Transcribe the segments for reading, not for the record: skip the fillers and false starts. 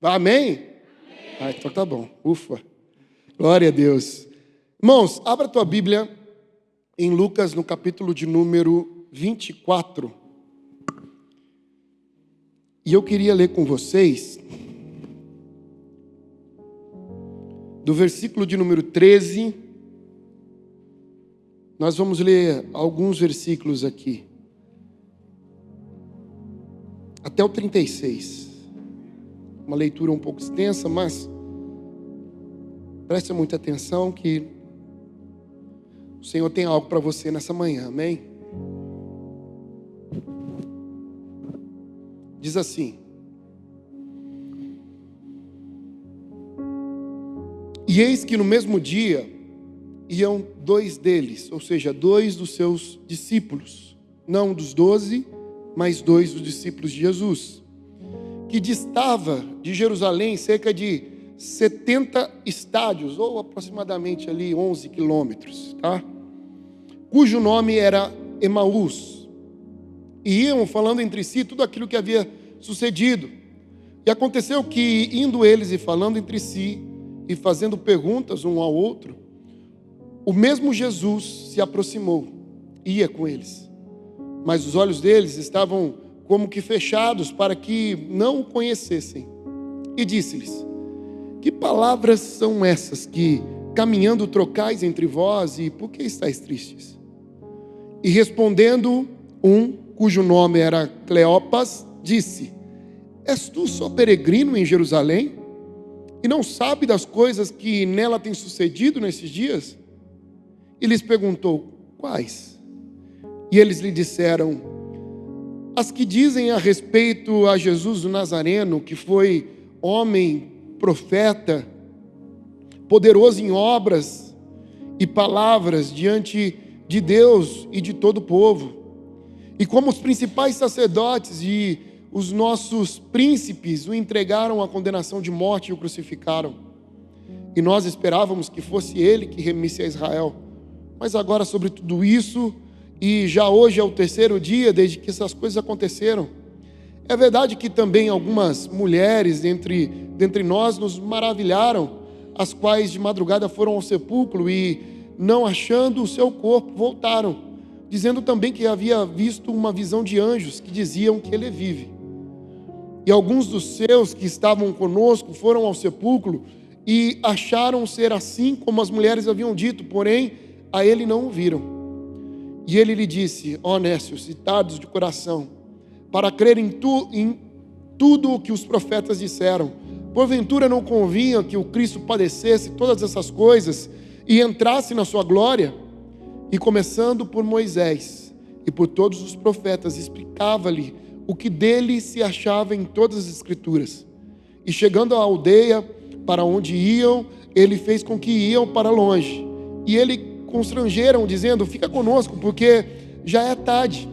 Amém? Ah, então tá bom. Ufa. Glória a Deus. Irmãos, abra a tua Bíblia em Lucas, no capítulo de número 24. E eu queria ler com vocês do versículo de número 13. Nós vamos ler alguns versículos aqui, até o 36. Uma leitura um pouco extensa, mas preste muita atenção que o Senhor tem algo para você nessa manhã, amém? Diz assim: e eis que no mesmo dia iam dois deles, ou seja, dois dos seus discípulos, não dos 12, mas dois dos discípulos de Jesus, que distava de Jerusalém cerca de 70 estádios, ou aproximadamente ali 11 quilômetros, tá? Cujo nome era Emaús. E iam falando entre si tudo aquilo que havia sucedido. E aconteceu que, indo eles e falando entre si, e fazendo perguntas um ao outro, o mesmo Jesus se aproximou, ia com eles. Mas os olhos deles estavam como que fechados para que não o conhecessem. E disse-lhes: que palavras são essas que, caminhando, trocais entre vós, e por que estáis tristes? E respondendo um, cujo nome era Cleopas, disse: és tu só peregrino em Jerusalém? E não sabe das coisas que nela têm sucedido nesses dias? E lhes perguntou: quais? E eles lhe disseram: as que dizem a respeito a Jesus o Nazareno, que foi homem, profeta, poderoso em obras e palavras diante de Deus e de todo o povo. E como os principais sacerdotes e os nossos príncipes o entregaram à condenação de morte e o crucificaram. E nós esperávamos que fosse ele que remisse a Israel. Mas agora sobre tudo isso, e já hoje é o terceiro dia desde que essas coisas aconteceram. É verdade que também algumas mulheres dentre nós nos maravilharam, as quais de madrugada foram ao sepulcro e, não achando o seu corpo, voltaram, dizendo também que havia visto uma visão de anjos que diziam que ele vive. E alguns dos seus que estavam conosco foram ao sepulcro e acharam ser assim como as mulheres haviam dito, porém a ele não o viram. E ele lhe disse: ó nécios e tardos de coração, para crer em tudo o que os profetas disseram, porventura não convinha que o Cristo padecesse todas essas coisas e entrasse na sua glória? E começando por Moisés e por todos os profetas, explicava-lhe o que dele se achava em todas as escrituras. E chegando à aldeia para onde iam, ele fez com que iam para longe. E ele constrangeram, dizendo: fica conosco, porque já é tarde.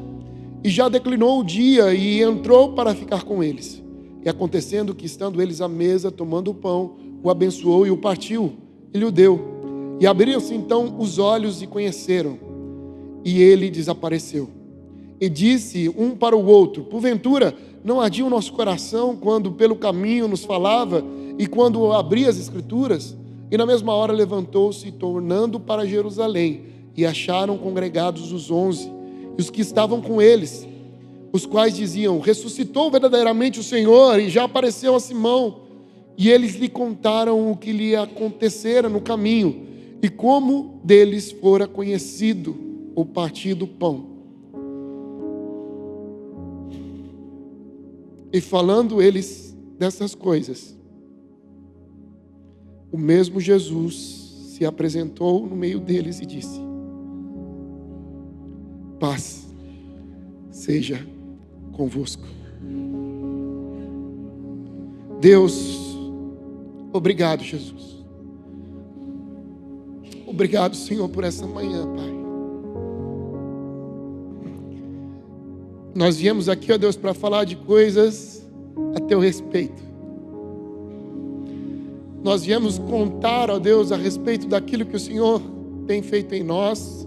E já declinou o dia, e entrou para ficar com eles. E acontecendo que, estando eles à mesa, tomando o pão, o abençoou e o partiu, e lhe o deu. E abriram-se então os olhos e conheceram. E ele desapareceu. E disse um para o outro: porventura não ardia o nosso coração quando pelo caminho nos falava e quando abria as escrituras? E na mesma hora levantou-se, tornando para Jerusalém, e acharam congregados os 11, e os que estavam com eles, os quais diziam: ressuscitou verdadeiramente o Senhor, e já apareceu a Simão. E eles lhe contaram o que lhe acontecera no caminho, e como deles fora conhecido o partir do pão. E falando eles dessas coisas, o mesmo Jesus se apresentou no meio deles e disse: paz seja convosco. Deus, obrigado, Jesus. Obrigado, Senhor, por essa manhã, Pai. Nós viemos aqui, ó Deus, para falar de coisas a teu respeito. Nós viemos contar, ó Deus, a respeito daquilo que o Senhor tem feito em nós,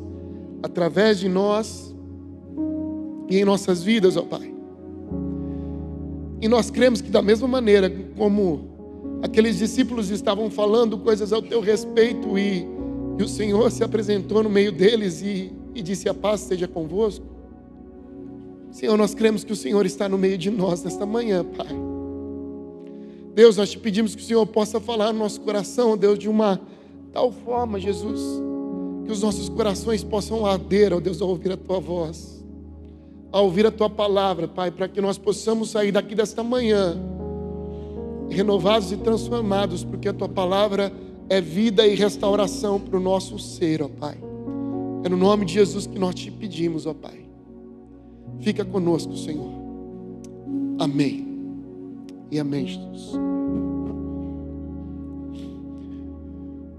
através de nós e em nossas vidas, ó Pai. E nós cremos que da mesma maneira como Aqueles discípulos estavam falando coisas ao teu respeito e o Senhor se apresentou no meio deles e disse: a paz seja convosco. Senhor, nós cremos que o Senhor está no meio de nós nesta manhã, Pai. Deus, nós te pedimos que o Senhor possa falar no nosso coração, Deus, de uma tal forma, Jesus, que os nossos corações possam arder, ó Deus, ao ouvir a Tua voz, ao ouvir a Tua palavra, Pai, para que nós possamos sair daqui desta manhã renovados e transformados, porque a Tua palavra é vida e restauração para o nosso ser, ó Pai. É no nome de Jesus que nós te pedimos, ó Pai. Fica conosco, Senhor. Amém. E amém, Jesus.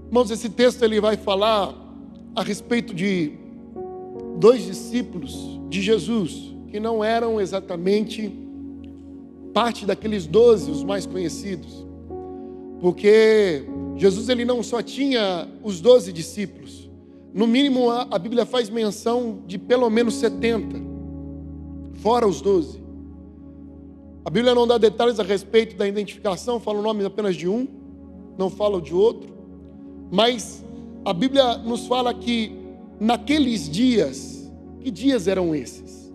Irmãos, esse texto ele vai falar a respeito de dois discípulos de Jesus, que não eram exatamente parte daqueles 12, os mais conhecidos. Porque Jesus ele não só tinha os 12 discípulos. No mínimo a Bíblia faz menção de pelo menos 70, fora os 12. A Bíblia não dá detalhes a respeito da identificação, fala o nome apenas de um, não fala de outro. Mas a Bíblia nos fala que naqueles dias, que dias eram esses?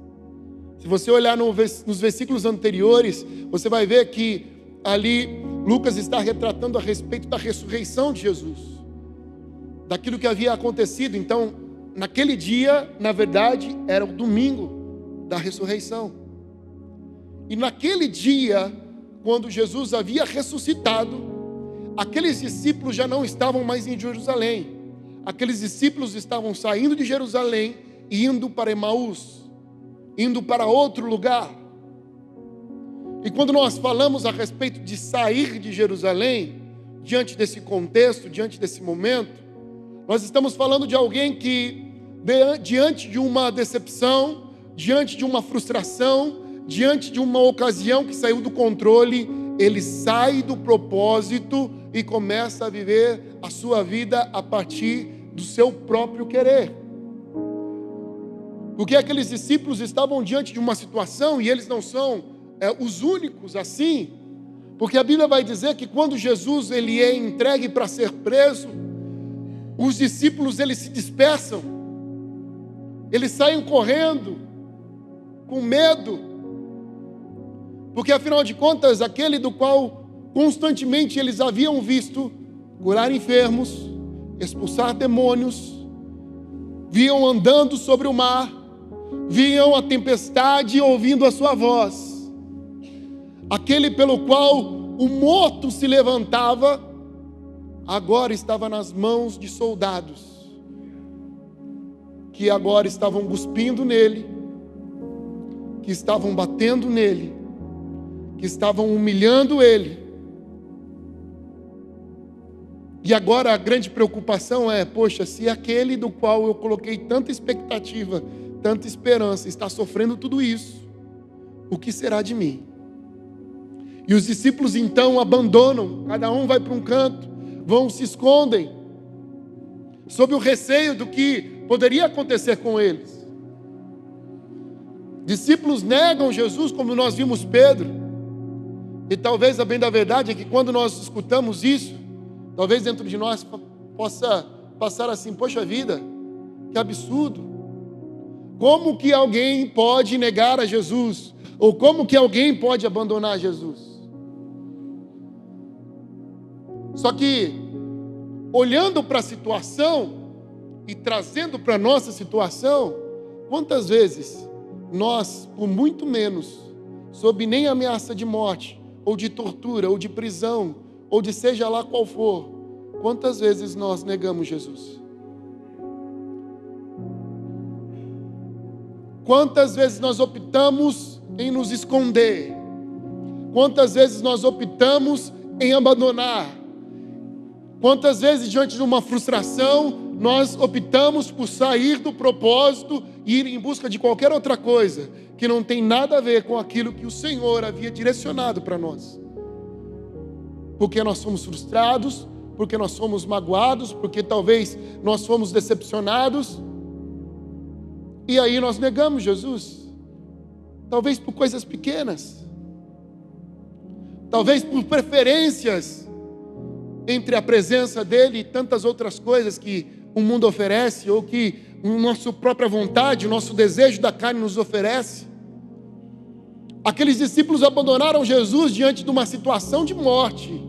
Se você olhar nos versículos anteriores, você vai ver que ali Lucas está retratando a respeito da ressurreição de Jesus, daquilo que havia acontecido. Então, naquele dia, na verdade, era o domingo da ressurreição. E naquele dia, quando Jesus havia ressuscitado, aqueles discípulos já não estavam mais em Jerusalém. Aqueles discípulos estavam saindo de Jerusalém e indo para Emaús, indo para outro lugar. E quando nós falamos a respeito de sair de Jerusalém, diante desse contexto, diante desse momento, nós estamos falando de alguém que, diante de uma decepção, diante de uma frustração, diante de uma ocasião que saiu do controle, ele sai do propósito e começa a viver a sua vida a partir do seu próprio querer. Porque aqueles discípulos estavam diante de uma situação, e eles não são os únicos assim, porque a Bíblia vai dizer que quando Jesus ele é entregue para ser preso, os discípulos eles se dispersam, eles saem correndo, com medo, porque afinal de contas, aquele do qual constantemente eles haviam visto curar enfermos, expulsar demônios, viam andando sobre o mar, viam a tempestade ouvindo a sua voz, aquele pelo qual o morto se levantava, agora estava nas mãos de soldados, que agora estavam cuspindo nele, que estavam batendo nele, que estavam humilhando ele. E agora a grande preocupação é: poxa, se aquele do qual eu coloquei tanta expectativa, tanta esperança, está sofrendo tudo isso, o que será de mim? E os discípulos então abandonam, cada um vai para um canto, se escondem, sob o receio do que poderia acontecer com eles. Discípulos negam Jesus, como nós vimos Pedro. E talvez a bem da verdade é que quando nós escutamos isso, talvez dentro de nós possa passar assim: poxa vida, que absurdo. Como que alguém pode negar a Jesus? Ou como que alguém pode abandonar Jesus? Só que, olhando para a situação e trazendo para a nossa situação, quantas vezes nós, por muito menos, sob nem ameaça de morte, ou de tortura, ou de prisão, ou de seja lá qual for, quantas vezes nós negamos Jesus? Quantas vezes nós optamos em nos esconder? Quantas vezes nós optamos em abandonar? Quantas vezes, diante de uma frustração, nós optamos por sair do propósito e ir em busca de qualquer outra coisa que não tem nada a ver com aquilo que o Senhor havia direcionado para nós? Porque nós somos frustrados, porque nós somos magoados, porque talvez nós fomos decepcionados, e aí nós negamos Jesus. Talvez por coisas pequenas, talvez por preferências entre a presença dele e tantas outras coisas que o mundo oferece, ou que a nossa própria vontade, o nosso desejo da carne nos oferece. Aqueles discípulos abandonaram Jesus diante de uma situação de morte.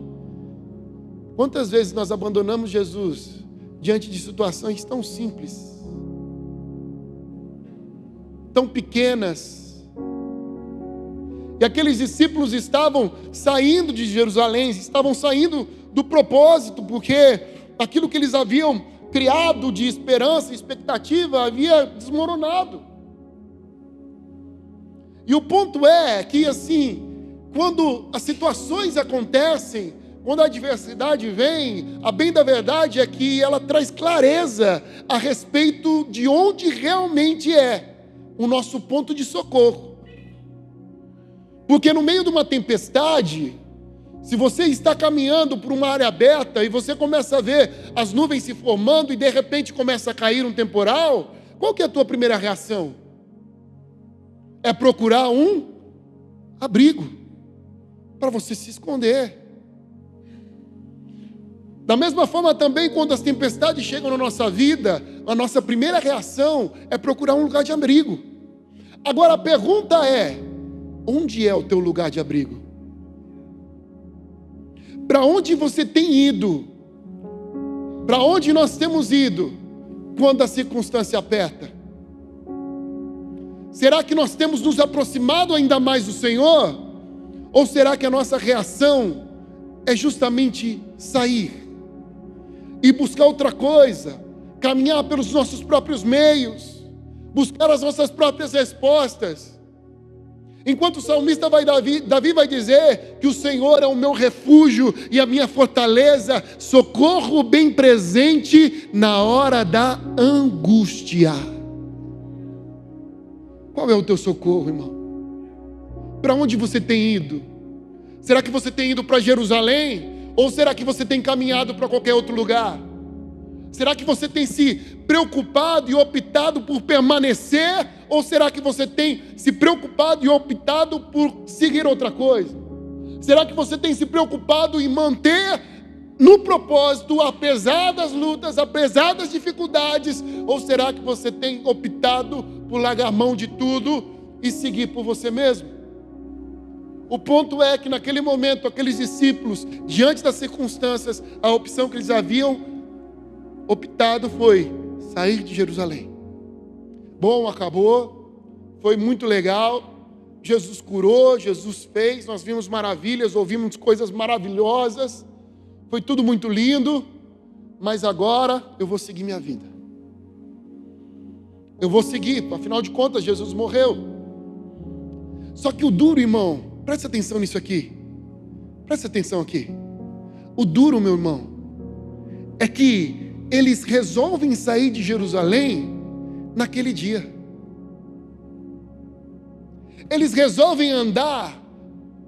Quantas vezes nós abandonamos Jesus diante de situações tão simples, tão pequenas? E aqueles discípulos estavam saindo de Jerusalém, estavam saindo do propósito, porque aquilo que eles haviam criado de esperança e expectativa havia desmoronado. E o ponto é que, assim, quando as situações acontecem, quando a adversidade vem, a bem da verdade é que ela traz clareza a respeito de onde realmente é o nosso ponto de socorro. Porque no meio de uma tempestade, se você está caminhando por uma área aberta e você começa a ver as nuvens se formando e de repente começa a cair um temporal, qual que é a tua primeira reação? É procurar um abrigo para você se esconder. Da mesma forma também, quando as tempestades chegam na nossa vida, a nossa primeira reação é procurar um lugar de abrigo. Agora a pergunta é: onde é o teu lugar de abrigo? Para onde você tem ido? Para onde nós temos ido quando a circunstância aperta? Será que nós temos nos aproximado ainda mais do Senhor? Ou será que a nossa reação é justamente sair e buscar outra coisa, caminhar pelos nossos próprios meios, buscar as nossas próprias respostas? Enquanto o salmista Davi vai dizer que o Senhor é o meu refúgio e a minha fortaleza, socorro bem presente na hora da angústia. Qual é o teu socorro, irmão? Para onde você tem ido? Será que você tem ido para Jerusalém? Ou será que você tem caminhado para qualquer outro lugar? Será que você tem se preocupado e optado por permanecer? Ou será que você tem se preocupado e optado por seguir outra coisa? Será que você tem se preocupado em manter no propósito, apesar das lutas, apesar das dificuldades? Ou será que você tem optado por largar mão de tudo e seguir por você mesmo? O ponto é que naquele momento, aqueles discípulos, diante das circunstâncias, a opção que eles haviam optado foi sair de Jerusalém. Bom, acabou, foi muito legal, Jesus curou, Jesus fez, nós vimos maravilhas, ouvimos coisas maravilhosas, foi tudo muito lindo, mas agora eu vou seguir minha vida. Eu vou seguir, afinal de contas Jesus morreu. Só que o duro, irmão, presta atenção nisso aqui, presta atenção aqui. O duro, meu irmão, é que eles resolvem sair de Jerusalém naquele dia. Eles resolvem andar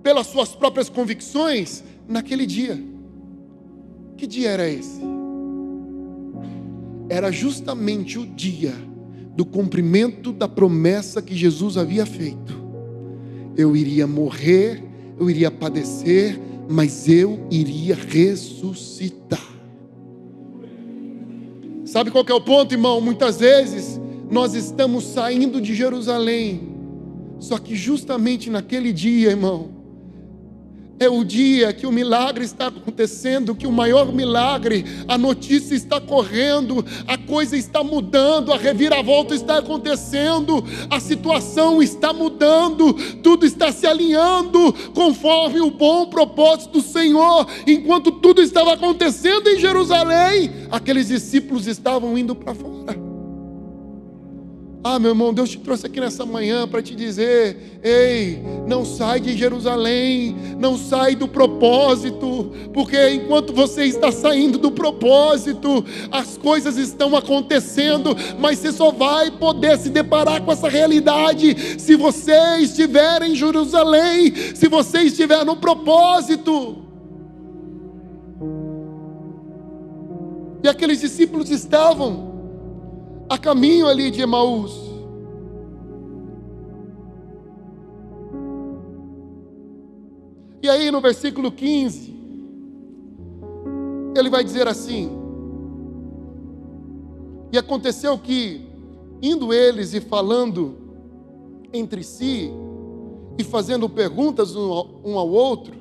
pelas suas próprias convicções naquele dia. Que dia era esse? Era justamente o dia do cumprimento da promessa que Jesus havia feito. Eu iria morrer, eu iria padecer, mas eu iria ressuscitar. Sabe qual que é o ponto, irmão? Muitas vezes nós estamos saindo de Jerusalém, só que justamente naquele dia, irmão, é o dia que o milagre está acontecendo, que o maior milagre, a notícia está correndo, a coisa está mudando, a reviravolta está acontecendo, a situação está mudando, tudo está se alinhando conforme o bom propósito do Senhor. Enquanto tudo estava acontecendo em Jerusalém, aqueles discípulos estavam indo para fora. Ah, meu irmão, Deus te trouxe aqui nessa manhã para te dizer: ei, não sai de Jerusalém, não sai do propósito, porque enquanto você está saindo do propósito, as coisas estão acontecendo, mas você só vai poder se deparar com essa realidade se você estiver em Jerusalém, se você estiver no propósito. E aqueles discípulos estavam a caminho ali de Emaús. E aí no versículo 15, ele vai dizer assim: e aconteceu que, indo eles e falando entre si, e fazendo perguntas um ao outro,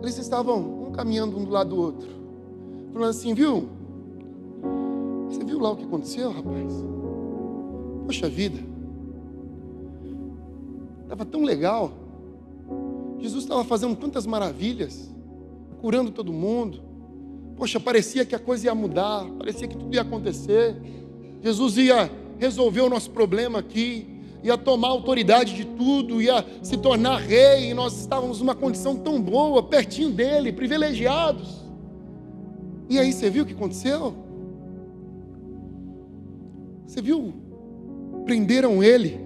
eles estavam caminhando um do lado do outro, falando assim: viu? Você viu lá o que aconteceu, rapaz? Poxa vida, estava tão legal. Jesus estava fazendo tantas maravilhas, curando todo mundo. Poxa, parecia que a coisa ia mudar, parecia que tudo ia acontecer. Jesus ia resolver o nosso problema aqui, ia tomar autoridade de tudo, ia se tornar rei, e nós estávamos numa condição tão boa, pertinho dele, privilegiados. E aí você viu o que aconteceu? Você viu? Prenderam ele.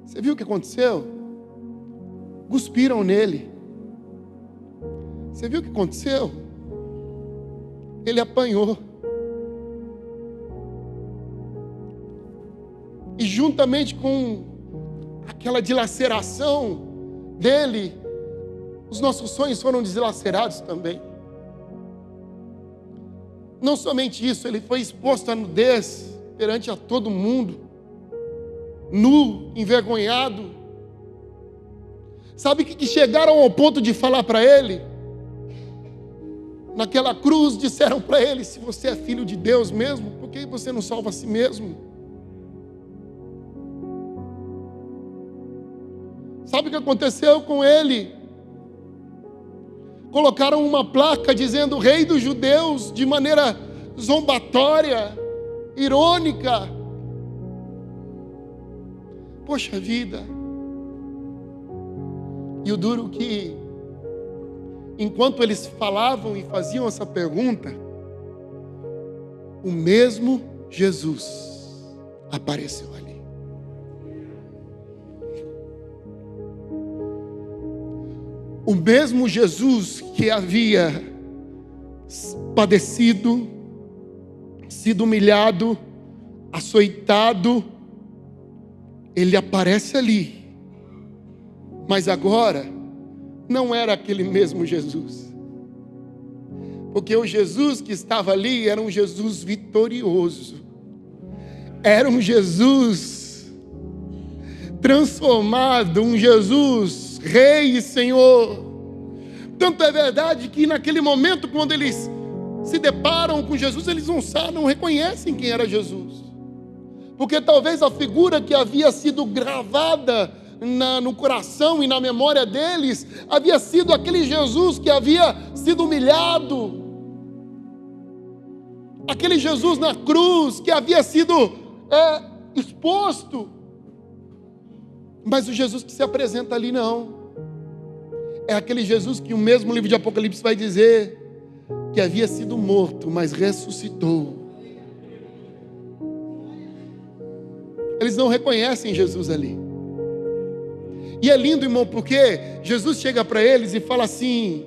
Você viu o que aconteceu? Cuspiram nele. Você viu o que aconteceu? Ele apanhou. E juntamente com aquela dilaceração dele, os nossos sonhos foram dilacerados também. Não somente isso, ele foi exposto à nudez perante a todo mundo, nu, envergonhado. Sabe que chegaram ao ponto de falar para ele? Naquela cruz disseram para ele: se você é filho de Deus mesmo, por que você não salva a si mesmo? Sabe o que aconteceu com ele? Colocaram uma placa dizendo Rei dos Judeus, de maneira zombatória, irônica. Poxa vida. E o duro que, enquanto eles falavam e faziam essa pergunta, o mesmo Jesus apareceu ali. O mesmo Jesus que havia padecido, sido humilhado, açoitado, ele aparece ali. Mas agora, não era aquele mesmo Jesus. Porque o Jesus que estava ali era um Jesus vitorioso. Era um Jesus transformado, um Jesus Rei e Senhor. Tanto é verdade que naquele momento, quando eles se deparam com Jesus, eles não reconhecem quem era Jesus. Porque talvez a figura que havia sido gravada no coração e na memória deles, havia sido aquele Jesus que havia sido humilhado, aquele Jesus na cruz que havia sido exposto. Mas o Jesus que se apresenta ali não. É aquele Jesus que o mesmo livro de Apocalipse vai dizer que havia sido morto, mas ressuscitou. Eles não reconhecem Jesus ali. E é lindo, irmão, porque Jesus chega para eles e fala assim: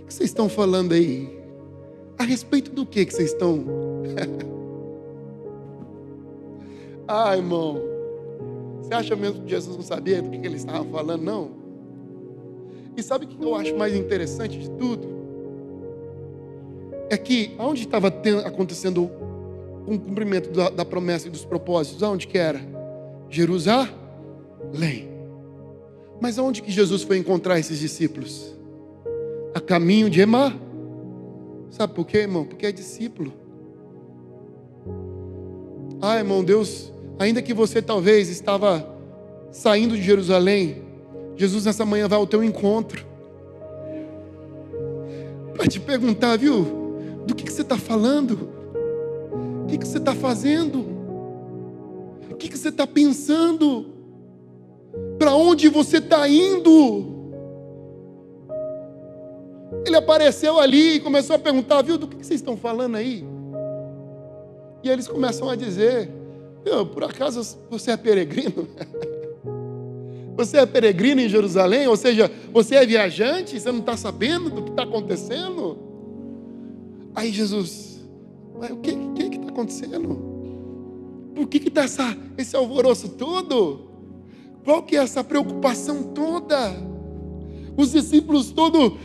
o que vocês estão falando aí? A respeito do que vocês estão? Ah, irmão, você acha mesmo que Jesus não sabia do que ele estava falando? Não. E sabe o que eu acho mais interessante de tudo? É que onde estava acontecendo o cumprimento da promessa e dos propósitos? Aonde que era? Jerusalém. Mas aonde que Jesus foi encontrar esses discípulos? A caminho de Emaús. Sabe por quê, irmão? Porque é discípulo. Ah, irmão, Deus, ainda que você talvez estava saindo de Jerusalém, Jesus nessa manhã vai ao teu encontro para te perguntar, viu? Do que você está falando? O que você está fazendo? O que você está pensando? Para onde você está indo? Ele apareceu ali e começou a perguntar, viu? Do que vocês estão falando aí? E eles começam a dizer: por acaso você é peregrino? Você é peregrino em Jerusalém? Ou seja, você é viajante? Você não está sabendo do que está acontecendo? Aí Jesus: mas o que está acontecendo? Por que está esse alvoroço todo? Qual que é essa preocupação toda? Os discípulos tudo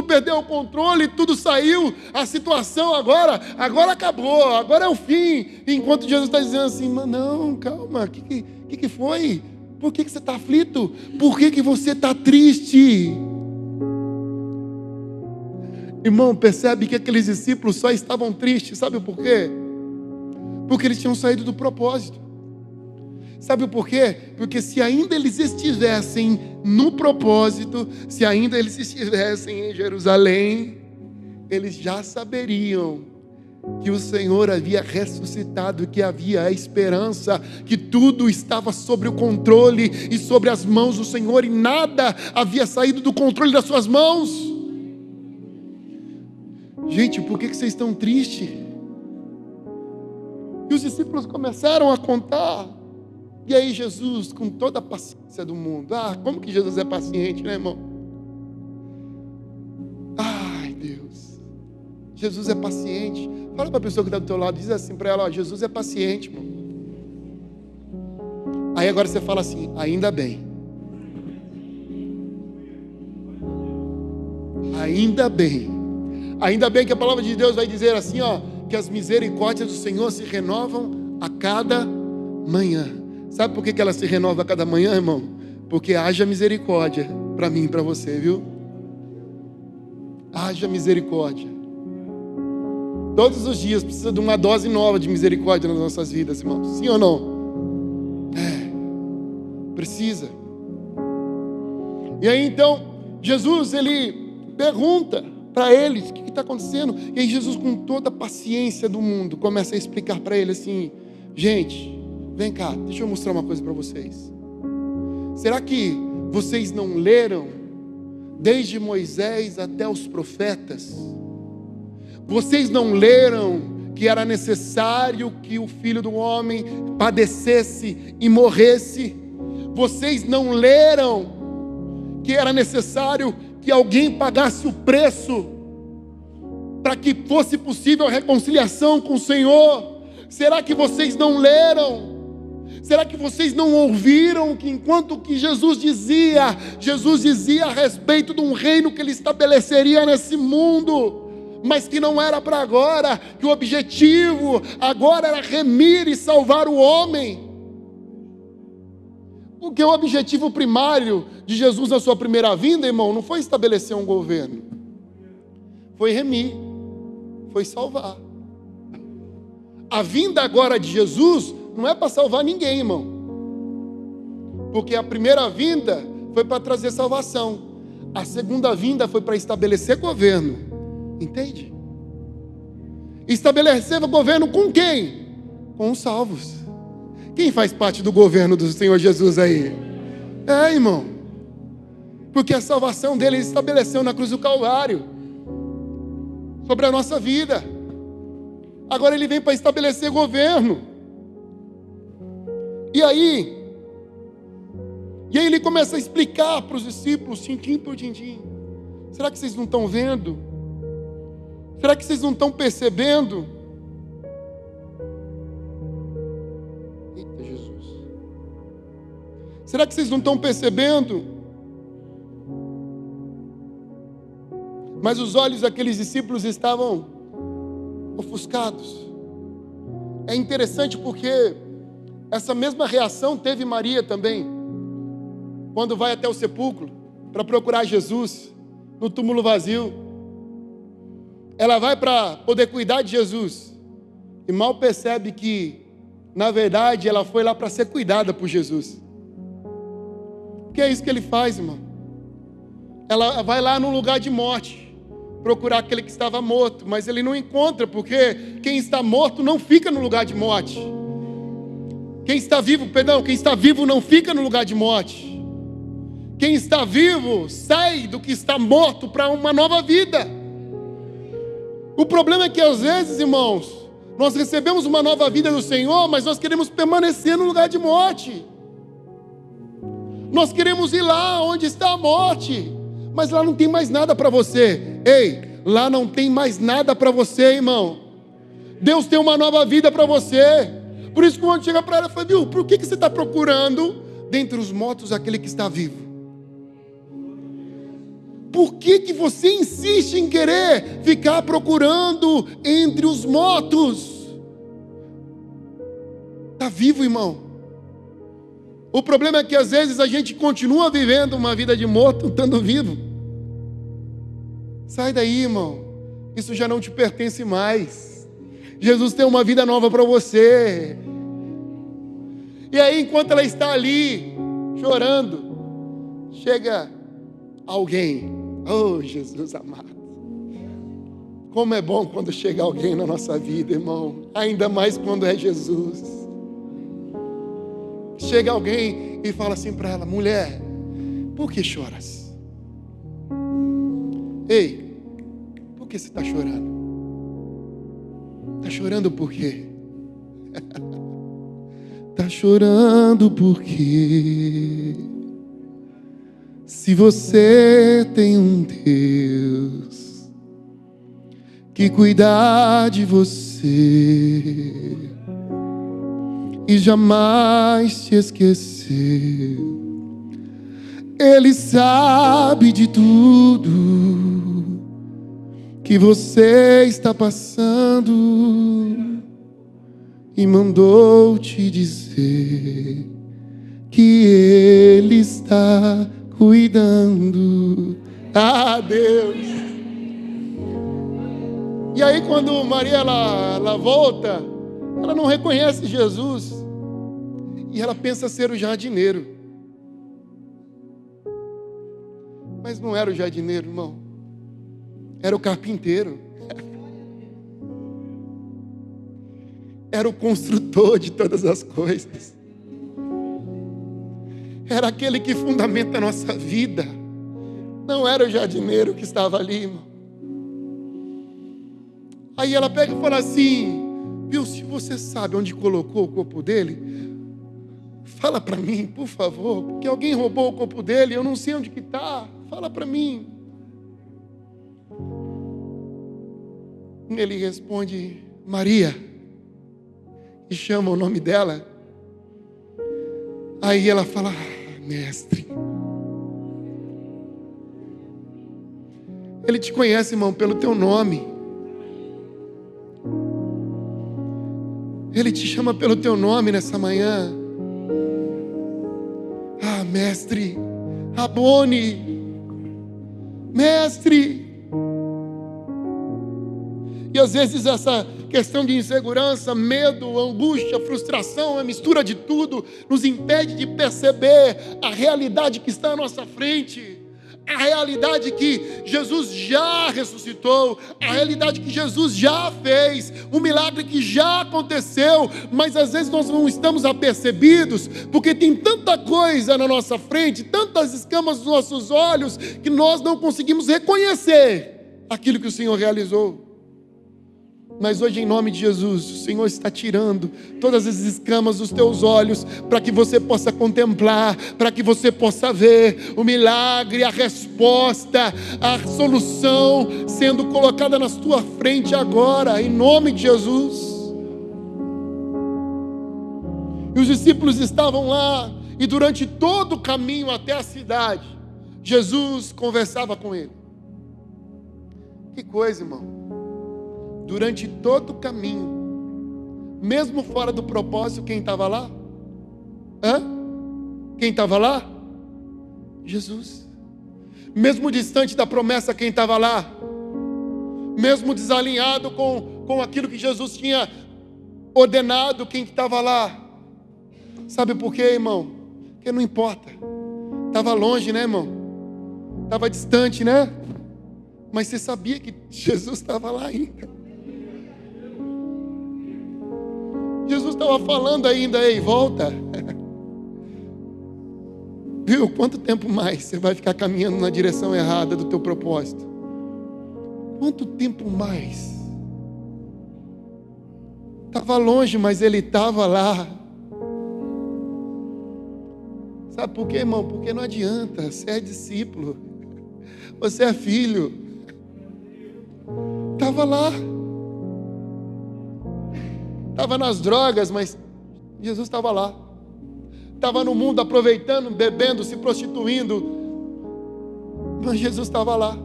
perdeu o controle, tudo saiu, a situação agora acabou, agora é o fim. Enquanto Jesus está dizendo assim, mas não, calma, o que foi? Por que você está aflito? Por que você está triste? Irmão, percebe que aqueles discípulos só estavam tristes, sabe por quê? Porque eles tinham saído do propósito. Sabe por quê? Porque se ainda eles estivessem no propósito, se ainda eles estivessem em Jerusalém, eles já saberiam que o Senhor havia ressuscitado, que havia a esperança, que tudo estava sobre o controle e sobre as mãos do Senhor, e nada havia saído do controle das suas mãos. Gente, por que vocês estão tristes? E os discípulos começaram a contar. E aí Jesus, com toda a paciência do mundo, como que Jesus é paciente, né, irmão? Ai, Deus, Jesus é paciente. Fala para a pessoa que está do teu lado, diz assim para ela, Jesus é paciente, irmão. Aí agora você fala assim, ainda bem. Ainda bem. Ainda bem que a palavra de Deus vai dizer assim, que as misericórdias do Senhor se renovam a cada manhã. Sabe por que ela se renova a cada manhã, irmão? Porque haja misericórdia para mim e para você, viu? Haja misericórdia. Todos os dias precisa de uma dose nova de misericórdia nas nossas vidas, irmãos. Sim ou não? Precisa. E aí então, Jesus, ele pergunta para eles o que está acontecendo. E aí Jesus, com toda a paciência do mundo, começa a explicar para ele assim, gente, vem cá, deixa eu mostrar uma coisa para vocês. Será que vocês não leram desde Moisés até os profetas? Vocês não leram que era necessário que o Filho do Homem padecesse e morresse? Vocês não leram que era necessário que alguém pagasse o preço para que fosse possível a reconciliação com o Senhor? Será que vocês não leram? Será que vocês não ouviram que enquanto que Jesus dizia a respeito de um reino que ele estabeleceria nesse mundo, mas que não era para agora, que o objetivo agora era remir e salvar o homem? Porque o objetivo primário de Jesus na sua primeira vinda, irmão, não foi estabelecer um governo, foi remir, foi salvar. A vinda agora de Jesus não é para salvar ninguém, irmão, porque a primeira vinda foi para trazer salvação, a segunda vinda foi para estabelecer governo, entende? Estabelecer governo com quem? Com os salvos. Quem faz parte do governo do Senhor Jesus aí? Irmão, porque a salvação dele ele estabeleceu na cruz do Calvário sobre a nossa vida. Agora ele vem para estabelecer governo. E aí ele começa a explicar para os discípulos, tintim por tintim. Será que vocês não estão vendo? Será que vocês não estão percebendo? Eita Jesus. Será que vocês não estão percebendo? Mas os olhos daqueles discípulos estavam ofuscados. É interessante porque essa mesma reação teve Maria também, quando vai até o sepulcro para procurar Jesus no túmulo vazio. Ela vai para poder cuidar de Jesus e mal percebe que, na verdade, ela foi lá para ser cuidada por Jesus. Porque é isso que ele faz, irmão. Ela vai lá num lugar de morte procurar aquele que estava morto, mas ele não encontra, porque quem está morto não fica no lugar de morte. Quem está vivo não fica no lugar de morte. Quem está vivo sai do que está morto para uma nova vida. O problema é que às vezes, irmãos, nós recebemos uma nova vida do Senhor, mas nós queremos permanecer no lugar de morte. Nós queremos ir lá onde está a morte, mas lá não tem mais nada para você. Ei, lá não tem mais nada para você, irmão. Deus tem uma nova vida para você. Por isso, quando chega para ela, fala, viu, por que você está procurando dentre os mortos aquele que está vivo? Por que você insiste em querer ficar procurando entre os mortos? Está vivo, irmão. O problema é que às vezes a gente continua vivendo uma vida de morto, estando vivo. Sai daí, irmão. Isso já não te pertence mais. Jesus tem uma vida nova para você. E aí, enquanto ela está ali, chorando, chega alguém. Oh, Jesus amado. Como é bom quando chega alguém na nossa vida, irmão. Ainda mais quando é Jesus. Chega alguém e fala assim para ela: mulher, por que choras? Ei, por que você está chorando? Está chorando por quê? Está chorando porque se você tem um Deus que cuida de você e jamais te esqueceu, Ele sabe de tudo que você está passando e mandou te dizer que Ele está cuidando. Ah, Deus! E aí quando Maria ela volta, ela não reconhece Jesus e ela pensa ser o jardineiro. Mas não era o jardineiro, irmão. Era o carpinteiro. Era o construtor de todas as coisas. Era aquele que fundamenta a nossa vida. Não era o jardineiro que estava ali, irmão. Aí ela pega e fala assim: viu, se você sabe onde colocou o corpo dele, fala para mim, por favor, porque alguém roubou o corpo dele, eu não sei onde que está, fala para mim. Ele responde: Maria, e chama o nome dela. Aí ela fala: ah, mestre, Ele te conhece, irmão, pelo teu nome. Ele te chama pelo teu nome nessa manhã. Ah, mestre, Rabone, mestre. E às vezes essa questão de insegurança, medo, angústia, frustração, a mistura de tudo, nos impede de perceber a realidade que está à nossa frente. A realidade que Jesus já ressuscitou, a realidade que Jesus já fez, o milagre que já aconteceu, mas às vezes nós não estamos apercebidos, porque tem tanta coisa na nossa frente, tantas escamas nos nossos olhos, que nós não conseguimos reconhecer aquilo que o Senhor realizou. Mas hoje, em nome de Jesus, o Senhor está tirando todas as escamas dos teus olhos, para que você possa contemplar, para que você possa ver o milagre, a resposta, a solução sendo colocada na tua frente agora, em nome de Jesus. E os discípulos estavam lá, e durante todo o caminho até a cidade, Jesus conversava com ele. Que coisa, irmão. Durante todo o caminho, mesmo fora do propósito, quem estava lá? Quem estava lá? Jesus. Mesmo distante da promessa, quem estava lá? Mesmo desalinhado com aquilo que Jesus tinha ordenado, quem estava lá? Sabe por quê, irmão? Porque não importa. Estava longe, né, irmão? Estava distante, né? Mas você sabia que Jesus estava lá ainda. Jesus estava falando ainda: ei, volta. Viu? Quanto tempo mais você vai ficar caminhando na direção errada do teu propósito? Quanto tempo mais? Estava longe, mas Ele estava lá. Sabe por quê, irmão? Porque não adianta. Você é discípulo, você é filho. Estava lá. Estava nas drogas, mas Jesus estava lá. Estava no mundo aproveitando, bebendo, se prostituindo. Mas Jesus estava lá.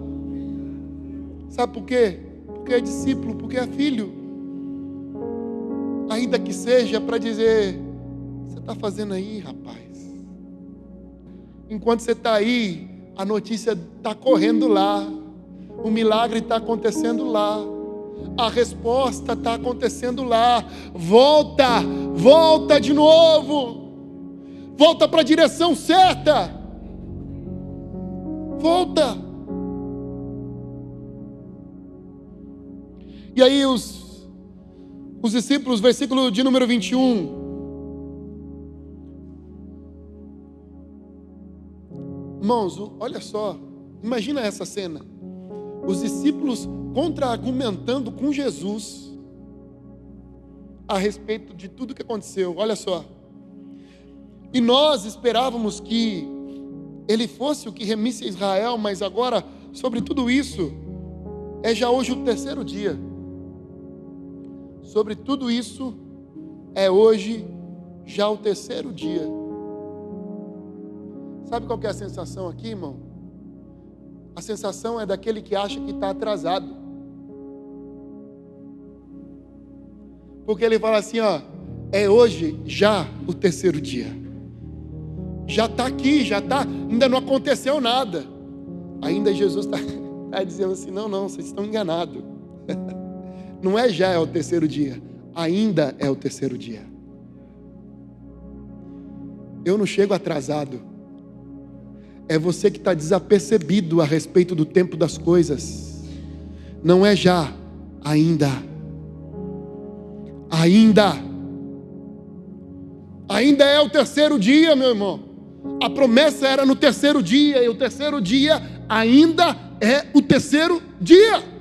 Sabe por quê? Porque é discípulo, porque é filho. Ainda que seja para dizer: o que você está fazendo aí, rapaz? Enquanto você está aí, a notícia está correndo lá, o milagre está acontecendo lá, a resposta está acontecendo lá. Volta, volta de novo, volta para a direção certa, volta. E aí os discípulos, versículo de número 21. Irmãos, olha só, imagina essa cena. Os discípulos contra-argumentando com Jesus a respeito de tudo que aconteceu. Olha só. E nós esperávamos que ele fosse o que remisse a Israel, mas agora, sobre tudo isso, é já hoje o terceiro dia. Sobre tudo isso, é hoje já o terceiro dia. Sabe qual que é a sensação aqui, irmão? A sensação é daquele que acha que está atrasado. Porque ele fala assim, ó, é hoje já o terceiro dia. Já está aqui, já está, ainda não aconteceu nada. Ainda Jesus está dizendo assim, não, vocês estão enganados. Não é já é o terceiro dia, ainda é o terceiro dia. Eu não chego atrasado. É você que está desapercebido a respeito do tempo das coisas. Não é já, ainda. Ainda é o terceiro dia, meu irmão. A promessa era no terceiro dia, e o terceiro dia ainda é o terceiro dia.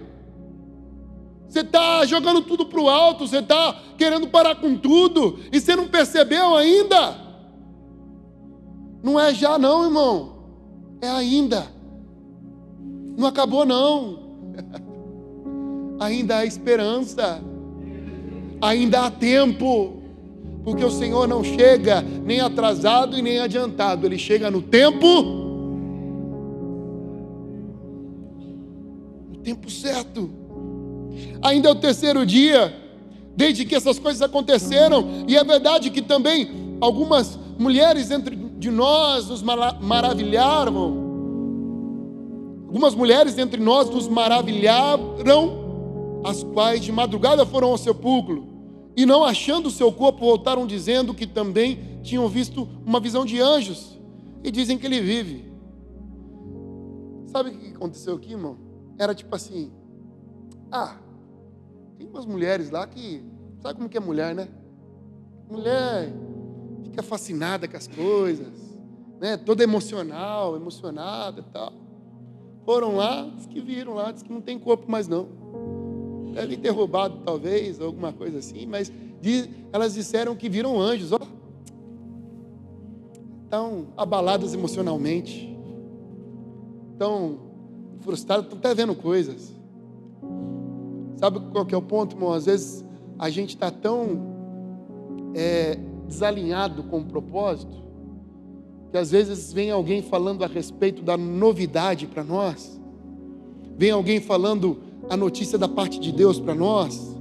Você está jogando tudo para o alto, você está querendo parar com tudo, e você não percebeu ainda? Não é já não, irmão. É ainda. Não acabou não. Ainda há esperança. Ainda há tempo. Porque o Senhor não chega nem atrasado e nem adiantado. Ele chega no tempo. No tempo certo. Ainda é o terceiro dia. Desde que essas coisas aconteceram. E é verdade que também algumas mulheres de nós nos maravilharam. Algumas mulheres entre nós nos maravilharam, as quais de madrugada foram ao sepulcro e não achando o seu corpo voltaram dizendo que também tinham visto uma visão de anjos e dizem que ele vive. Sabe o que aconteceu aqui, irmão? Era tipo assim, tem umas mulheres lá que, sabe como que é mulher, né? Mulher fica fascinada com as coisas, né? Toda emocionada e tal. Foram lá, diz que viram lá, diz que não tem corpo mais não. Devem ter roubado talvez, alguma coisa assim, mas elas disseram que viram anjos, ó. Estão abaladas emocionalmente, estão frustradas, estão até vendo coisas. Sabe qual que é o ponto, irmão? Às vezes a gente está tão desalinhado com o propósito, que às vezes vem alguém falando a respeito da novidade para nós, vem alguém falando a notícia da parte de Deus para nós,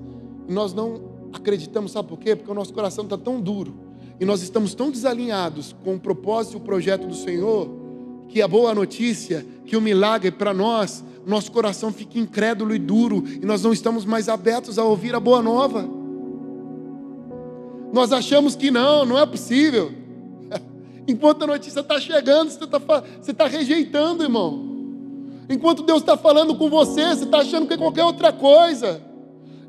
e nós não acreditamos, sabe por quê? Porque o nosso coração está tão duro, e nós estamos tão desalinhados com o propósito e o projeto do Senhor, que a boa notícia, que o milagre para nós, nosso coração fica incrédulo e duro, e nós não estamos mais abertos a ouvir a boa nova. Nós achamos que não é possível. Enquanto a notícia está chegando, você está rejeitando, irmão. Enquanto Deus está falando com você está achando que é qualquer outra coisa.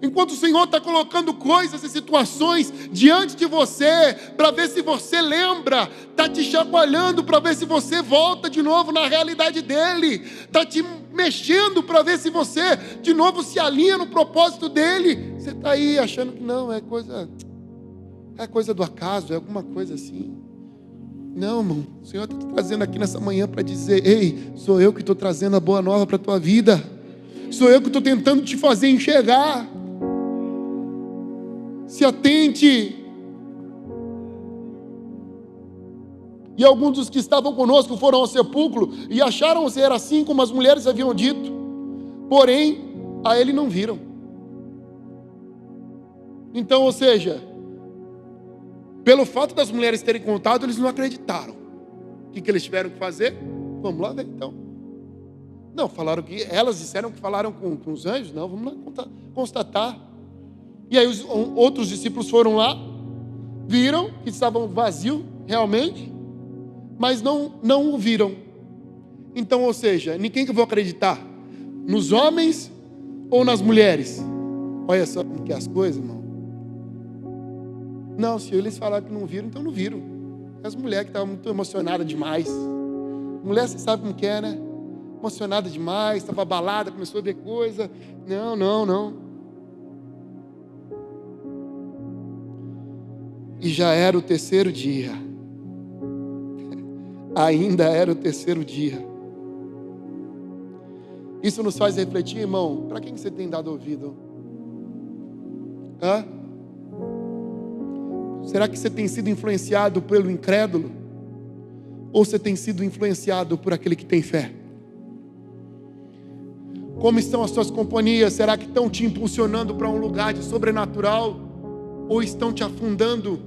Enquanto o Senhor está colocando coisas e situações diante de você, para ver se você lembra, está te chacoalhando para ver se você volta de novo na realidade dEle, está te mexendo para ver se você de novo se alinha no propósito dEle. Você está aí achando que não, é coisa do acaso, é alguma coisa assim. Não, irmão, o Senhor está te trazendo aqui nessa manhã para dizer, ei, sou eu que estou trazendo a boa nova para a tua vida, sou eu que estou tentando te fazer enxergar. Se atente. E alguns dos que estavam conosco foram ao sepulcro e acharam ser assim como as mulheres haviam dito. Porém, a ele não viram. Então, ou seja, pelo fato das mulheres terem contado, eles não acreditaram. O que eles tiveram que fazer? Vamos lá ver então. Não, falaram que elas disseram que falaram com os anjos. Não, vamos lá constatar. E aí os outros discípulos foram lá, viram que estavam vazios realmente, mas não o viram. Então, ou seja, ninguém que eu vou acreditar, nos homens ou nas mulheres? Olha só como que é as coisas, irmão. Não, se eles falaram que não viram, então não viram. As mulheres que estavam muito emocionadas demais. Mulher, você sabe como que é, né? Emocionada demais, estava abalada, começou a ver coisa. Não. E já era o terceiro dia. Ainda era o terceiro dia. Isso nos faz refletir, irmão, para quem você tem dado ouvido? Hã? Será que você tem sido influenciado pelo incrédulo? Ou você tem sido influenciado por aquele que tem fé? Como estão as suas companhias? Será que estão te impulsionando para um lugar de sobrenatural? Ou estão te afundando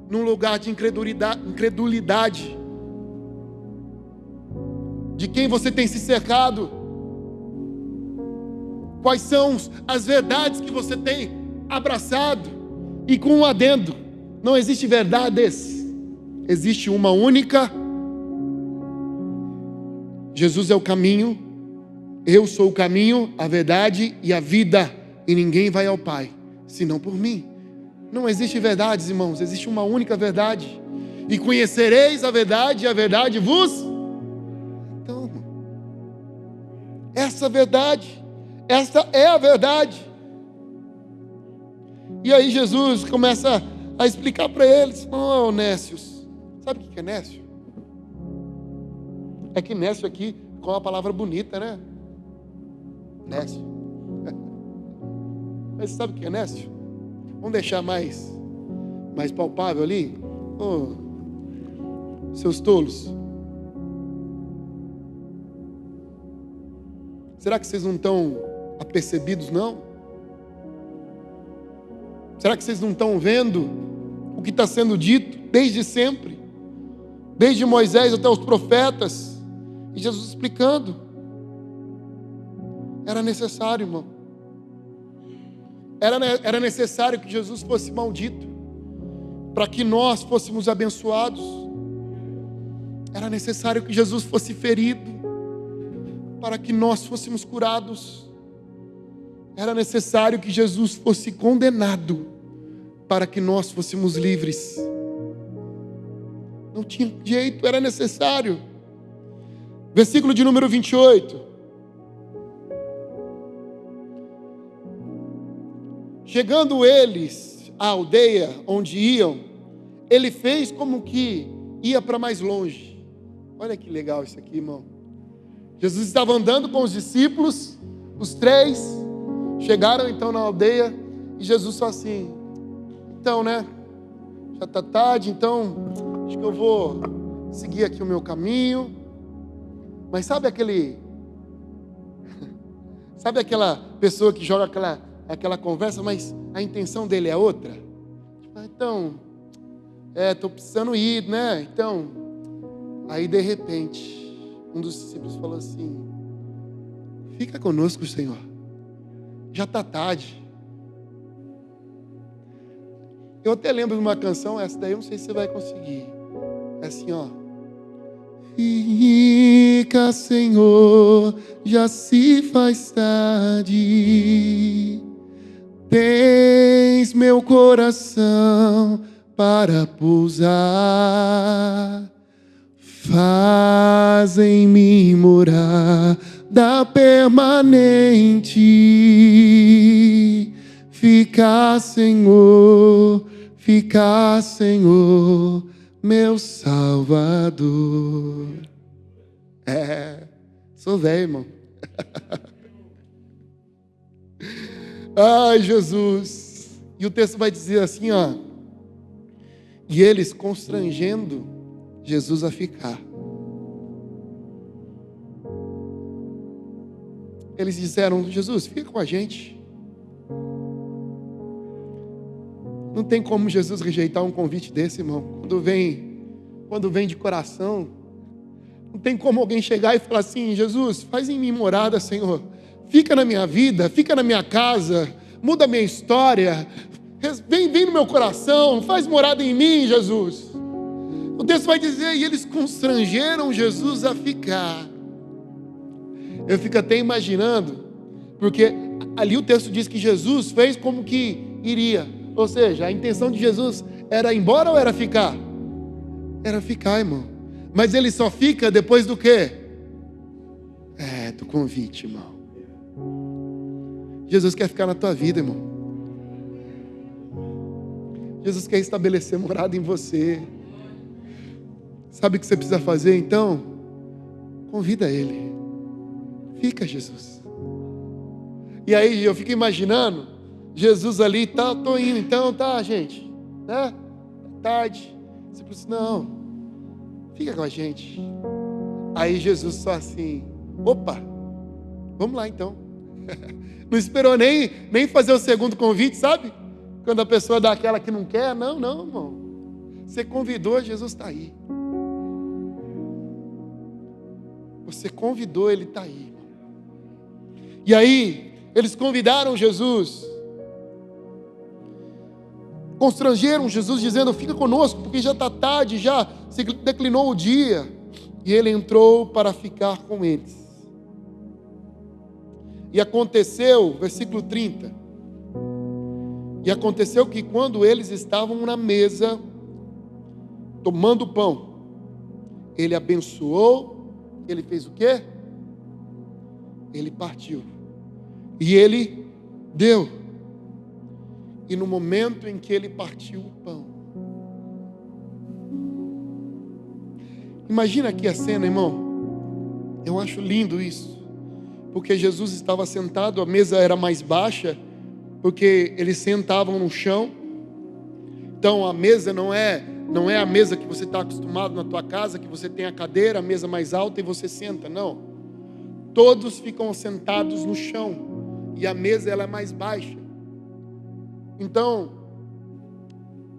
num lugar de incredulidade? De quem você tem se cercado? Quais são as verdades que você tem abraçado? E com um adendo: não existe verdades, existe uma única. Jesus é o caminho, eu sou o caminho, a verdade e a vida, e ninguém vai ao Pai senão por mim. Não existe verdades, irmãos, existe uma única verdade. E conhecereis a verdade, e a verdade vos. Então, essa é a verdade. E aí Jesus começa a explicar para eles: oh, Nécios, sabe o que é Nécio? É que Nécio aqui, com uma palavra bonita, né? Nécio. Mas sabe o que é Nécio? Vamos deixar mais palpável ali? Oh, seus tolos. Será que vocês não estão apercebidos, não? Será que vocês não estão vendo o que está sendo dito desde sempre? Desde Moisés até os profetas. E Jesus explicando. Era necessário, irmão. Era necessário que Jesus fosse maldito, para que nós fôssemos abençoados. Era necessário que Jesus fosse ferido, para que nós fôssemos curados. Era necessário que Jesus fosse condenado, para que nós fôssemos livres. Não tinha jeito, era necessário. Versículo de número 28. Chegando eles à aldeia onde iam, ele fez como que ia para mais longe. Olha que legal isso aqui, irmão. Jesus estava andando com os discípulos, os três, chegaram então na aldeia, e Jesus só assim: então, né, já está tarde, então acho que eu vou seguir aqui o meu caminho. Mas sabe aquela pessoa que joga aquela conversa, mas a intenção dele é outra? Então, estou precisando ir, né? Então, aí de repente, um dos discípulos falou assim: fica conosco, Senhor, já está tarde. Eu até lembro de uma canção, essa daí eu não sei se você vai conseguir. É assim, ó: fica, Senhor, já se faz tarde. Tens meu coração para pousar. Faz em mim morada permanente. Fica, Senhor, meu Salvador. Sou velho, irmão. Ai, Jesus. E o texto vai dizer assim, ó: e eles, constrangendo Jesus a ficar. Eles disseram: Jesus, fica com a gente. Não tem como Jesus rejeitar um convite desse, irmão. Quando vem de coração, não tem como alguém chegar e falar assim: Jesus, faz em mim morada, Senhor. Fica na minha vida, fica na minha casa, muda a minha história. Vem no meu coração, faz morada em mim, Jesus. O texto vai dizer: e eles constrangeram Jesus a ficar. Eu fico até imaginando, porque ali o texto diz que Jesus fez como que iria. Ou seja, a intenção de Jesus era ir embora ou era ficar? Era ficar, irmão. Mas ele só fica depois do quê? Do convite, irmão. Jesus quer ficar na tua vida, irmão. Jesus quer estabelecer morada em você. Sabe o que você precisa fazer então? Convida Ele. Fica, Jesus. E aí eu fico imaginando Jesus ali, tá, tô indo então, tá, gente, né? Tarde. Você fala assim: não, fica com a gente. Aí Jesus só assim: opa, vamos lá então. Não esperou nem fazer o segundo convite, sabe? Quando a pessoa dá aquela que não quer. Não, irmão. Você convidou, Jesus está aí. Você convidou, Ele está aí. E aí, eles convidaram Jesus, constrangeram Jesus, dizendo: fica conosco, porque já está tarde, já se declinou o dia. E Ele entrou para ficar com eles. E aconteceu, versículo 30, e aconteceu que quando eles estavam na mesa, tomando pão, Ele abençoou. Ele fez o quê? Ele partiu. E Ele deu. E no momento em que Ele partiu o pão, imagina aqui a cena, irmão. Eu acho lindo isso. Porque Jesus estava sentado, a mesa era mais baixa, porque eles sentavam no chão. Então a mesa não é a mesa que você está acostumado na tua casa, que você tem a cadeira, a mesa mais alta e você senta. Não. Todos ficam sentados no chão. E a mesa ela é mais baixa. Então,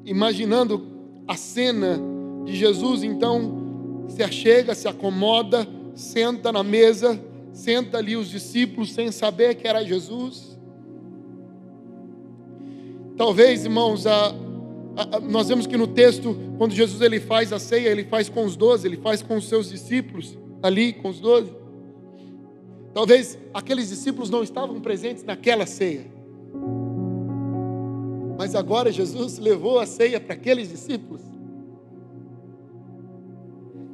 imaginando a cena de Jesus, então, se achega, se acomoda, senta na mesa, senta ali os discípulos sem saber que era Jesus. Talvez, irmãos, nós vemos que no texto, quando Jesus ele faz a ceia, ele faz com os 12, ele faz com os seus discípulos, ali com os 12. Talvez aqueles discípulos não estavam presentes naquela ceia. Mas agora Jesus levou a ceia para aqueles discípulos.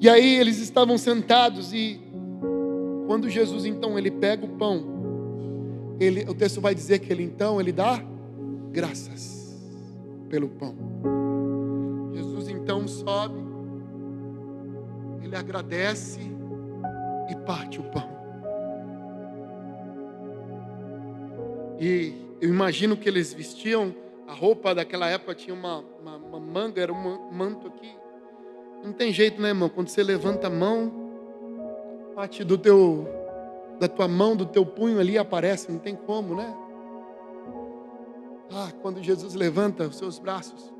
E aí eles estavam sentados e quando Jesus então ele pega o pão, o texto vai dizer que ele dá graças pelo pão. Jesus então sobe, ele agradece e parte o pão. E eu imagino que eles vestiam, a roupa daquela época tinha uma manga, era um manto aqui. Não tem jeito, né, irmão? Quando você levanta a mão, parte da tua mão, do teu punho ali aparece, não tem como, né? Quando Jesus levanta os seus braços,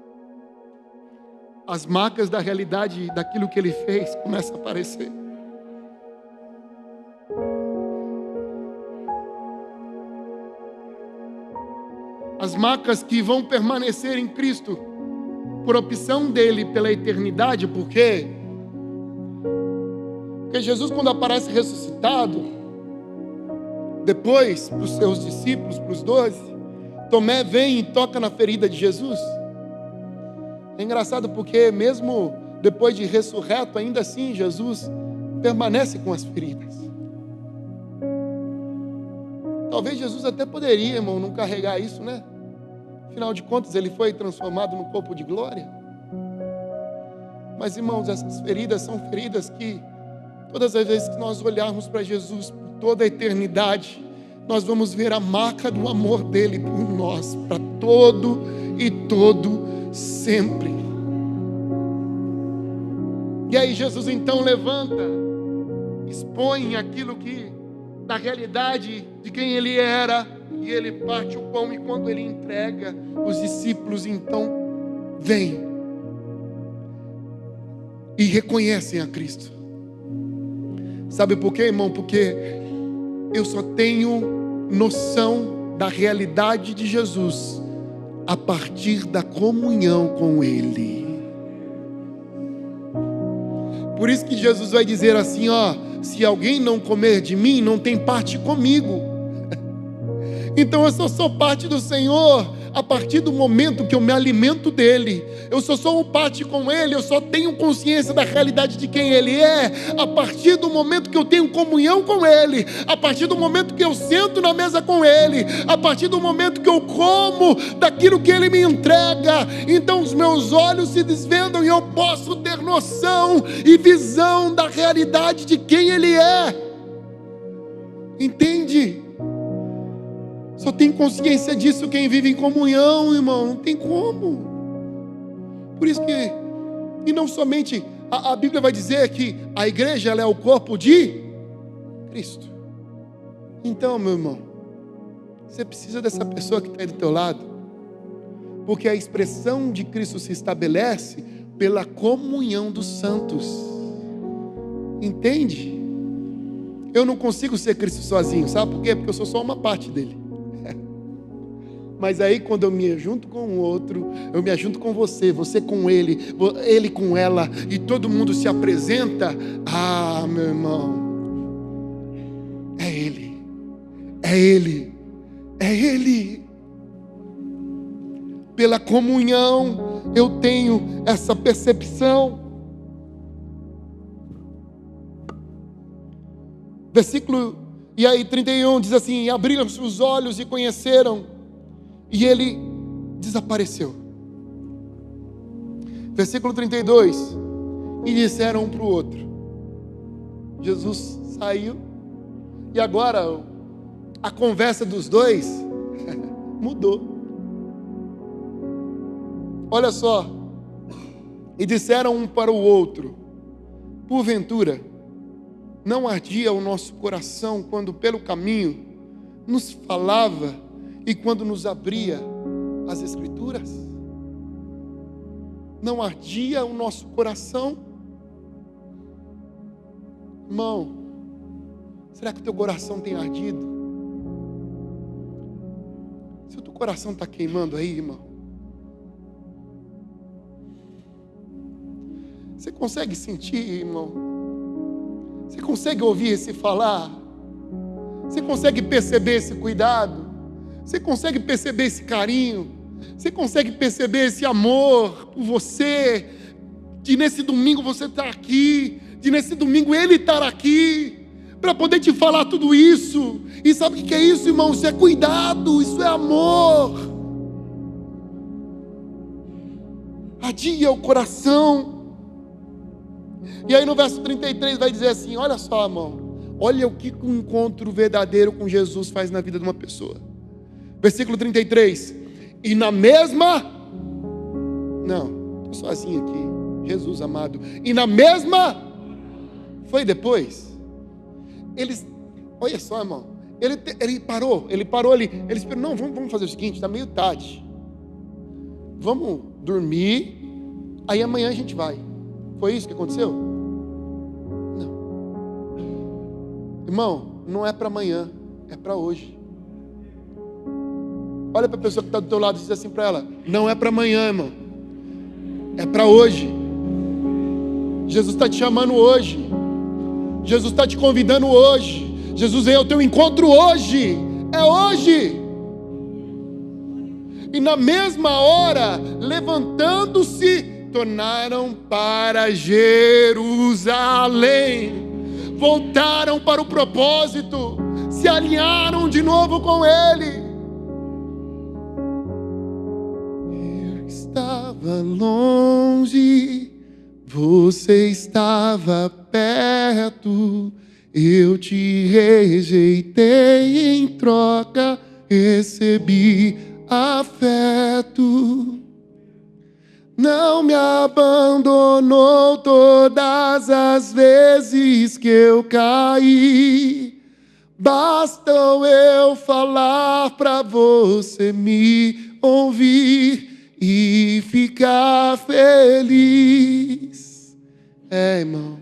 as marcas da realidade daquilo que Ele fez começam a aparecer. As marcas que vão permanecer em Cristo por opção dele pela eternidade, porque Jesus, quando aparece ressuscitado, depois para os seus discípulos, para os 12, Tomé vem e toca na ferida de Jesus. É engraçado porque mesmo depois de ressurreto, ainda assim Jesus permanece com as feridas. Talvez Jesus até poderia, irmão, não carregar isso, né? Afinal de contas, Ele foi transformado no corpo de glória. Mas, irmãos, essas feridas são feridas que todas as vezes que nós olharmos para Jesus por toda a eternidade, nós vamos ver a marca do amor dele por nós, para todo e todo sempre. E aí Jesus então levanta, expõe aquilo que, da realidade de quem ele era, e ele parte o pão, e quando ele entrega, os discípulos então vêm e reconhecem a Cristo. Sabe por quê, irmão? Porque eu só tenho noção da realidade de Jesus a partir da comunhão com Ele. Por isso que Jesus vai dizer assim, ó: se alguém não comer de mim, não tem parte comigo. Então eu só sou parte do Senhor a partir do momento que eu me alimento dEle. Eu só sou parte com Ele, eu só tenho consciência da realidade de quem Ele é a partir do momento que eu tenho comunhão com Ele, a partir do momento que eu sento na mesa com Ele, a partir do momento que eu como daquilo que Ele me entrega. Então os meus olhos se desvendam e eu posso ter noção e visão da realidade de quem Ele é. Entende? Só tem consciência disso quem vive em comunhão, irmão. Não tem como. Por isso que, e não somente, a Bíblia vai dizer que a igreja ela é o corpo de Cristo. Então, meu irmão, você precisa dessa pessoa que está aí do teu lado, porque a expressão de Cristo se estabelece pela comunhão dos santos. Entende? Eu não consigo ser Cristo sozinho, sabe por quê? Porque eu sou só uma parte dele. Mas aí quando eu me ajunto com o outro, eu me ajunto com você, você com ele, ele com ela, e todo mundo se apresenta, ah, meu irmão, é Ele, é Ele, é Ele. Pela comunhão eu tenho essa percepção. Versículo, e aí 31 diz assim: abriram-se os olhos e conheceram, e ele desapareceu. Versículo 32, e disseram um para o outro. Jesus saiu, e agora a conversa dos dois mudou. Olha só, e disseram um para o outro: porventura não ardia o nosso coração quando pelo caminho nos falava e quando nos abria as Escrituras? Não ardia o nosso coração? Irmão, será que o teu coração tem ardido? Se o teu coração está queimando aí, irmão, você consegue sentir, irmão? Você consegue ouvir esse falar? Você consegue perceber esse cuidado? Você consegue perceber esse carinho? Você consegue perceber esse amor por você? De nesse domingo você estar aqui, de nesse domingo Ele estar aqui, para poder te falar tudo isso. E sabe o que é isso, irmão? Isso é cuidado, isso é amor. Ardia o coração. E aí no verso 33 vai dizer assim: olha só, irmão, olha o que um encontro verdadeiro com Jesus faz na vida de uma pessoa. Versículo 33, e na mesma, não, estou sozinho aqui, Jesus amado, e na mesma, foi depois, eles, olha só, irmão, ele parou ali, ele esperou, não, vamos fazer o seguinte, está meio tarde, vamos dormir, aí amanhã a gente vai. Foi isso que aconteceu? Não. Irmão, não é para amanhã, é para hoje. Olha para a pessoa que está do teu lado e diz assim para ela: não é para amanhã, irmão, é para hoje. Jesus está te chamando hoje. Jesus está te convidando hoje. Jesus veio ao teu encontro hoje. É hoje. E na mesma hora, levantando-se, tornaram para Jerusalém. Voltaram para o propósito. Se alinharam de novo com Ele. Eu estava longe, você estava perto. Eu te rejeitei, em troca recebi afeto. não me abandonou todas as vezes que eu caí. Basta eu falar para você me ouvir e ficar feliz. Irmão,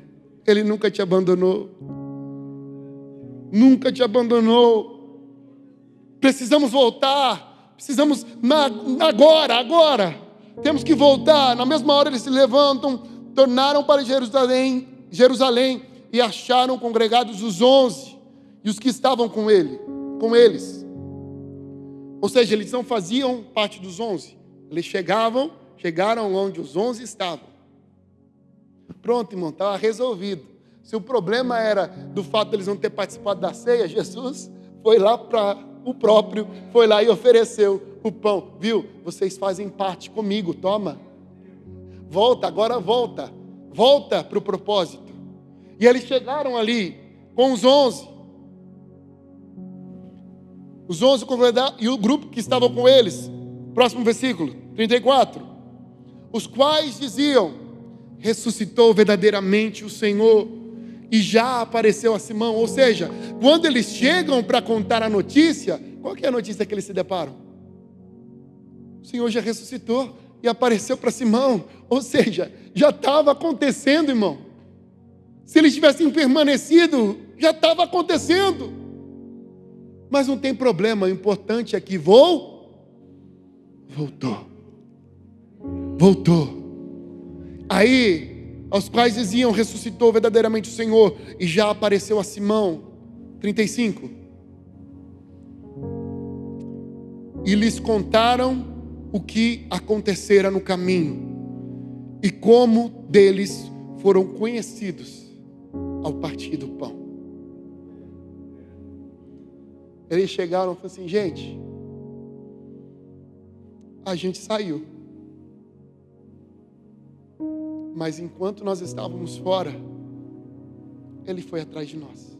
Ele nunca te abandonou. Nunca te abandonou. Precisamos voltar. Precisamos agora. Temos que voltar. Na mesma hora eles se levantam, tornaram para Jerusalém e acharam congregados os 11 e os que estavam com eles. Ou seja, eles não faziam parte dos 11. Eles chegaram onde os 11 estavam. Pronto, irmão, estava resolvido. Se o problema era do fato de eles não ter participado da ceia, Jesus foi lá foi lá e ofereceu o pão. Viu? Vocês fazem parte comigo, toma. Volta, agora volta. Volta para o propósito. E eles chegaram ali com os 11. Os 11 e o grupo que estava com eles. Próximo versículo, 34. Os quais diziam: ressuscitou verdadeiramente o Senhor e já apareceu a Simão. Ou seja, quando eles chegam para contar a notícia, qual que é a notícia que eles se deparam? O Senhor já ressuscitou e apareceu para Simão. Ou seja, já estava acontecendo, irmão. Se eles tivessem permanecido, já estava acontecendo. Mas não tem problema, o importante é que voltou. Aí, aos quais diziam: ressuscitou verdadeiramente o Senhor e já apareceu a Simão. 35. E lhes contaram o que acontecera no caminho e como deles foram conhecidos ao partir do pão. Eles chegaram e falaram assim: gente, a gente saiu, mas enquanto nós estávamos fora, Ele foi atrás de nós.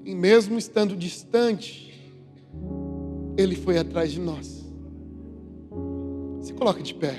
E mesmo estando distante, Ele foi atrás de nós. Se coloque de pé.